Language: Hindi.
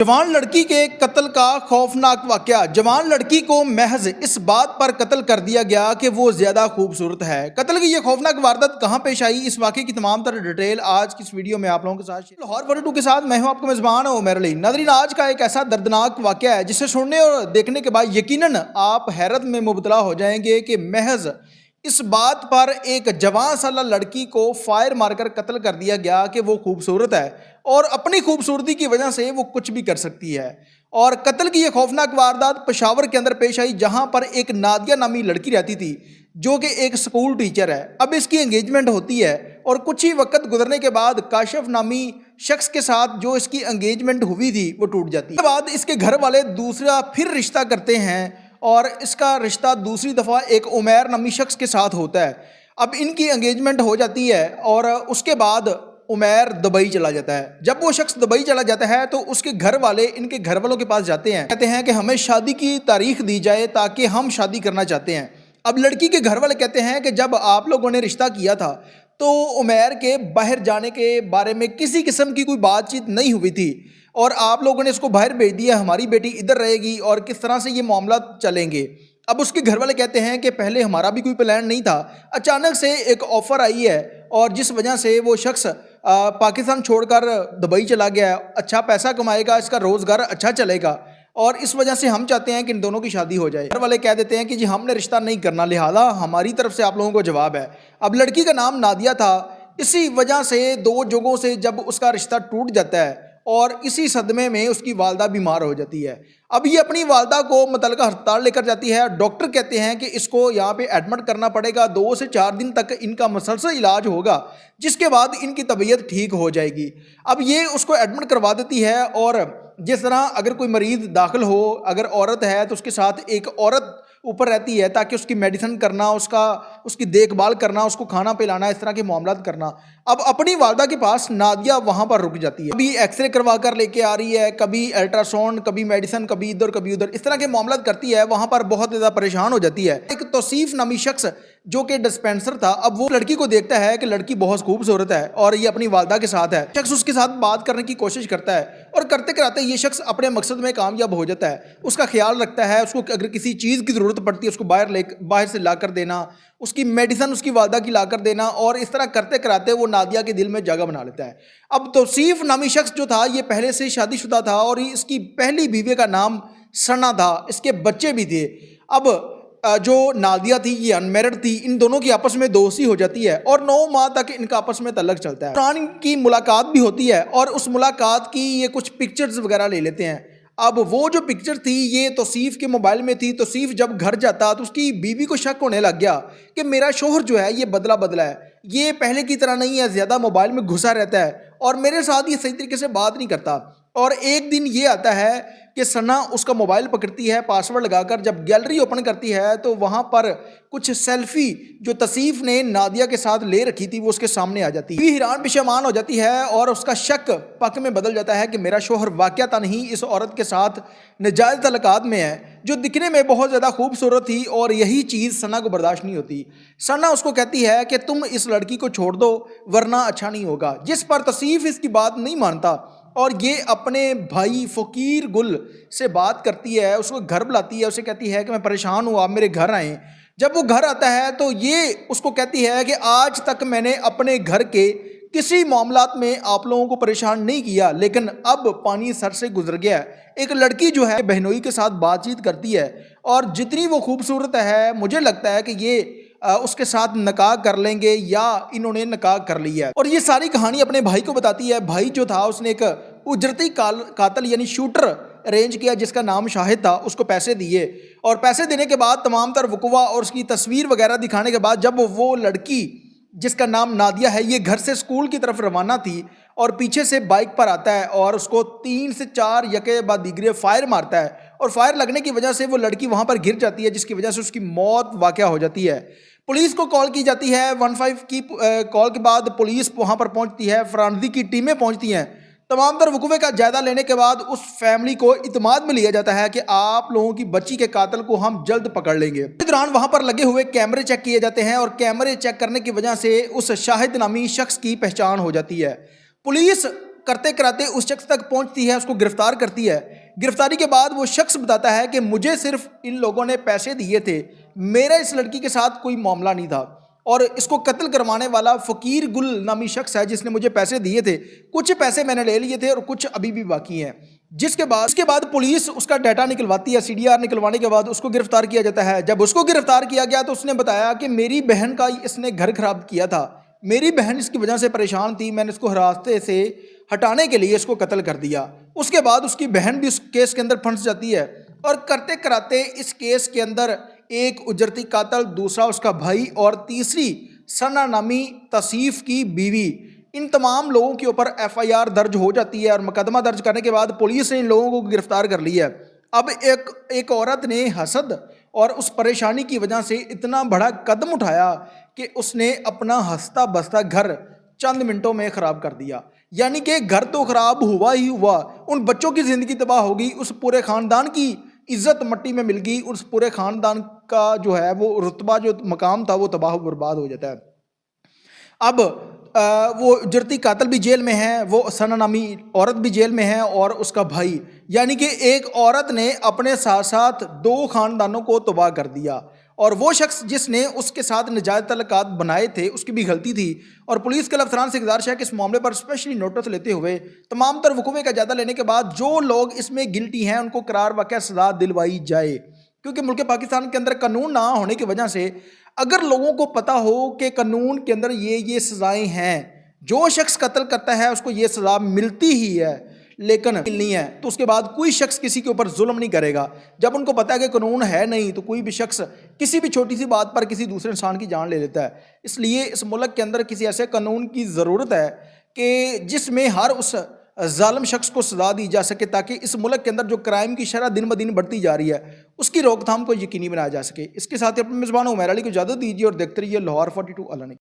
जवान लड़की के कत्ल का खौफनाक वाकया। जवान लड़की को महज इस बात पर कत्ल कर दिया गया कि वो ज्यादा खूबसूरत है। कत्ल की ये खौफनाक वारदात कहां पेश आई, इस वाकये की तमाम तरह डिटेल आज की इस वीडियो में आप लोगों के साथ लाहौर 42 के साथ मैं हूं आपका मेजबान उमर अली। नाज़रीन, आज का एक ऐसा दर्दनाक वाकया है जिसे सुनने और देखने के बाद यकीनन आप हैरत में मुबतला हो जाएंगे कि महज इस बात पर एक जवान साला लड़की को फायर मारकर कत्ल कर दिया गया कि वो खूबसूरत है और अपनी खूबसूरती की वजह से वो कुछ भी कर सकती है। और कत्ल की यह खौफनाक वारदात पेशावर के अंदर पेश आई, जहां पर एक नादिया नामी लड़की रहती थी जो कि एक स्कूल टीचर है। अब इसकी एंगेजमेंट होती है और कुछ ही वक्त गुजरने के बाद काशिफ नामी शख्स के साथ जो इसकी एंगेजमेंट हुई थी वो टूट जाती है। उसके बाद इसके घर वाले दूसरा फिर रिश्ता करते हैं और इसका रिश्ता दूसरी दफ़ा एक उमैर नामी शख्स के साथ होता है। अब इनकी एंगेजमेंट हो जाती है और उसके बाद उमैर दुबई चला जाता है। जब वो शख्स दुबई चला जाता है तो उसके घर वाले इनके घर वालों के पास जाते हैं, कहते हैं कि हमें शादी की तारीख दी जाए ताकि हम शादी करना चाहते हैं। अब लड़की के घर वाले कहते हैं कि जब आप लोगों ने रिश्ता किया था तो उमैर के बाहर जाने के बारे में किसी किस्म की कोई बातचीत नहीं हुई थी और आप लोगों ने इसको बाहर भेज दिया, हमारी बेटी इधर रहेगी और किस तरह से ये मामला चलेंगे। अब उसके घर वाले कहते हैं कि पहले हमारा भी कोई प्लान नहीं था, अचानक से एक ऑफ़र आई है और जिस वजह से वो शख्स पाकिस्तान छोड़कर दुबई चला गया, अच्छा पैसा कमाएगा, इसका रोज़गार अच्छा चलेगा और इस वजह से हम चाहते हैं कि इन दोनों की शादी हो जाए। घर वाले कह देते हैं कि जी हमने रिश्ता नहीं करना, लिहाजा हमारी तरफ से आप लोगों को जवाब है। अब लड़की का नाम नादिया था, इसी वजह से दो जगहों से जब उसका रिश्ता टूट जाता है और इसी सदमे में उसकी वालदा बीमार हो जाती है। अब ये अपनी वालदा को मुतल्लिका अस्पताल लेकर जाती है। डॉक्टर कहते हैं कि इसको यहाँ पे एडमिट करना पड़ेगा, 2 से 4 दिन तक इनका मुसलसल इलाज होगा, जिसके बाद इनकी तबीयत ठीक हो जाएगी। अब ये उसको एडमिट करवा देती है और जिस तरह अगर कोई मरीज़ दाखिल हो, अगर औरत है तो उसके साथ एक औरत ऊपर रहती है ताकि उसकी मेडिसिन करना, उसकी देखभाल करना, उसको खाना पिलाना, इस तरह के मामलात करना। अब अपनी वालदा के पास नादिया वहाँ पर रुक जाती है। कभी एक्सरे करवा कर लेके आ रही है, कभी अल्ट्रासाउंड, कभी मेडिसिन, कभी इधर कभी उधर, इस तरह के मामलात करती है। वहाँ पर बहुत ज़्यादा परेशान हो जाती है। एक तौसीफ नामी शख्स जो कि डिस्पेंसर था, अब वो लड़की को देखता है कि लड़की बहुत खूबसूरत है और ये अपनी वालदा के साथ है। शख्स उसके साथ बात करने की कोशिश करता है और करते कराते ये शख्स अपने मकसद में कामयाब हो जाता है। उसका ख्याल रखता है, उसको अगर किसी चीज़ की ज़रूरत पड़ती है उसको बाहर से ला कर देना, उसकी मेडिसिन उसकी वालदा की ला कर देना और इस तरह करते कराते वो नादिया के दिल में जगह बना लेता है। अब तौसीफ नामी शख्स जो था ये पहले से शादीशुदा था और इसकी पहली बीवी का नाम सना था, इसके बच्चे भी थे। अब जो नादिया थी ये अनमैरिड थी, इन दोनों की आपस में दोस्ती हो जाती है और 9 माह तक इनका आपस में तल्लक चलता है। कुरान की मुलाकात भी होती है और उस मुलाकात की ये कुछ पिक्चर्स वगैरह ले लेते हैं। अब वो जो पिक्चर थी ये तौसीफ के मोबाइल में थी। तौसीफ जब घर जाता तो उसकी बीवी को शक होने लग गया कि मेरा शोहर जो है ये बदला बदला है, ये पहले की तरह नहीं है, ज़्यादा मोबाइल में घुसा रहता है और मेरे साथ ये सही तरीके से बात नहीं करता। और एक दिन ये आता है कि सना उसका मोबाइल पकड़ती है, पासवर्ड लगाकर जब गैलरी ओपन करती है तो वहाँ पर कुछ सेल्फी जो तौसीफ ने नादिया के साथ ले रखी थी वो उसके सामने आ जाती है। हैरान पेशेमान हो जाती है और उसका शक पक में बदल जाता है कि मेरा शोहर वाकयातन ही इस औरत के साथ नाजायज़ तल्लुकात में है जो दिखने में बहुत ज़्यादा खूबसूरत थी और यही चीज़ सना को बर्दाश्त नहीं होती। सना उसको कहती है कि तुम इस लड़की को छोड़ दो वरना अच्छा नहीं होगा, जिस पर तौसीफ इसकी बात नहीं मानता और ये अपने भाई फ़कीर गुल से बात करती है, उसको घर बुलाती है, उसे कहती है कि मैं परेशान हूँ, आप मेरे घर आएँ। जब वो घर आता है तो ये उसको कहती है कि आज तक मैंने अपने घर के किसी मामलात में आप लोगों को परेशान नहीं किया, लेकिन अब पानी सर से गुजर गया है। एक लड़की जो है बहनोई के साथ बातचीत करती है और जितनी वो खूबसूरत है मुझे लगता है कि ये उसके साथ निकाह कर लेंगे या इन्होंने निकाह कर लिया है। और ये सारी कहानी अपने भाई को बताती है। भाई जो था उसने एक उजरती कातल यानी शूटर अरेंज किया जिसका नाम शाहिद था, उसको पैसे दिए और पैसे देने के बाद तमाम तर वकवा और उसकी तस्वीर वगैरह दिखाने के बाद जब वो लड़की जिसका नाम नादिया है ये घर से स्कूल की तरफ रवाना थी और पीछे से बाइक पर आता है और उसको 3 से 4 यके बाद दीगरे फायर मारता है और फायर लगने की वजह से वो लड़की वहाँ पर गिर जाती है, जिसकी वजह से उसकी मौत वाक़या हो जाती है। पुलिस को कॉल की जाती है। 15 की कॉल के बाद पुलिस वहाँ पर पहुँचती है, फॉरेंसिक की टीमें पहुँचती हैं। तमाम तर वकूफ़े का जायज़ा लेने के बाद उस फैमिली को इत्मीनान में लिया जाता है कि आप लोगों की बच्ची के कातिल को हम जल्द पकड़ लेंगे। इस दौरान वहाँ पर लगे हुए कैमरे चेक किए जाते हैं और कैमरे चेक करने की वजह से उस शाहिद नामी शख्स की पहचान हो जाती है। पुलिस करते कराते उस शख्स तक पहुंचती है, उसको गिरफ्तार करती है। गिरफ्तारी के बाद वो शख्स बताता है कि मुझे सिर्फ इन लोगों ने पैसे दिए थे, मेरा इस लड़की के साथ कोई मामला नहीं था, और इसको कत्ल करवाने वाला फ़कीर गुल नामी शख्स है जिसने मुझे पैसे दिए थे। कुछ पैसे मैंने ले लिए थे और कुछ अभी भी बाकी हैं। इसके बाद पुलिस उसका डाटा निकलवाती है। सीडीआर निकलवाने के बाद उसको गिरफ्तार किया जाता है। जब उसको गिरफ्तार किया गया तो उसने बताया कि मेरी बहन का इसने घर खराब किया था, मेरी बहन इसकी वजह से परेशान थी, मैंने इसको हिरासत से हटाने के लिए इसको कत्ल कर दिया। उसके बाद उसकी बहन भी उस केस के अंदर फंस जाती है, और करते कराते इस केस के अंदर एक उजरती कातल, दूसरा उसका भाई, और तीसरी सना नामी तसीफ की बीवी, इन तमाम लोगों के ऊपर एफआईआर दर्ज हो जाती है। और मुकदमा दर्ज करने के बाद पुलिस ने इन लोगों को गिरफ्तार कर लिया है। अब एक औरत ने हसद और उस परेशानी की वजह से इतना बड़ा कदम उठाया कि उसने अपना हंसता बसता घर चंद मिनटों में ख़राब कर दिया। यानी कि घर तो ख़राब हुआ ही हुआ, उन बच्चों की ज़िंदगी तबाह हो गई, उस पूरे ख़ानदान की इज्जत मट्टी में मिल गई, उस पूरे ख़ानदान का जो है वो रुतबा, जो मकाम था, वो तबाह बर्बाद हो जाता है। अब वो उजरती कातल भी जेल में है, वो सना नामी औरत भी जेल में है, और उसका भाई। यानी कि एक औरत ने अपने साथ साथ दो ख़ानदानों को तबाह कर दिया, और वो शख्स जिसने उसके साथ नाजायज़ तल्लुकात बनाए थे उसकी भी गलती थी। और पुलिस के अफसरान से गुजारिश है कि इस मामले पर स्पेशली नोटिस लेते हुए तमाम तर वकूवे का जायजा लेने के बाद जो लोग इसमें गिल्टी हैं उनको करार वाक़या सज़ा दिलवाई जाए। क्योंकि मुल्क पाकिस्तान के अंदर कानून ना होने की वजह से अगर लोगों को पता हो कि कानून के अंदर ये सज़ाएँ हैं, जो शख्स कत्ल करता है उसको ये सज़ा मिलती ही है, लेकिन मिलनी है, तो उसके बाद कोई शख्स किसी के ऊपर जुल्म नहीं करेगा। जब उनको पता है कि कानून है नहीं, तो कोई भी शख्स किसी भी छोटी सी बात पर किसी दूसरे इंसान की जान ले लेता है। इसलिए इस मुल्क के अंदर किसी ऐसे कानून की ज़रूरत है कि जिसमें हर उस जालिम शख्स को सज़ा दी जा सके, ताकि इस मुल्क के अंदर जो क्राइम की शरह दिन ब दिन बढ़ती जा रही है उसकी रोकथाम को यकीनी बनाया जा सके। इसके साथ ही अपने मेज़बान उमैर अली को इजाज़त दीजिए और देखते रहिए लाहौर 42 अलर्ट।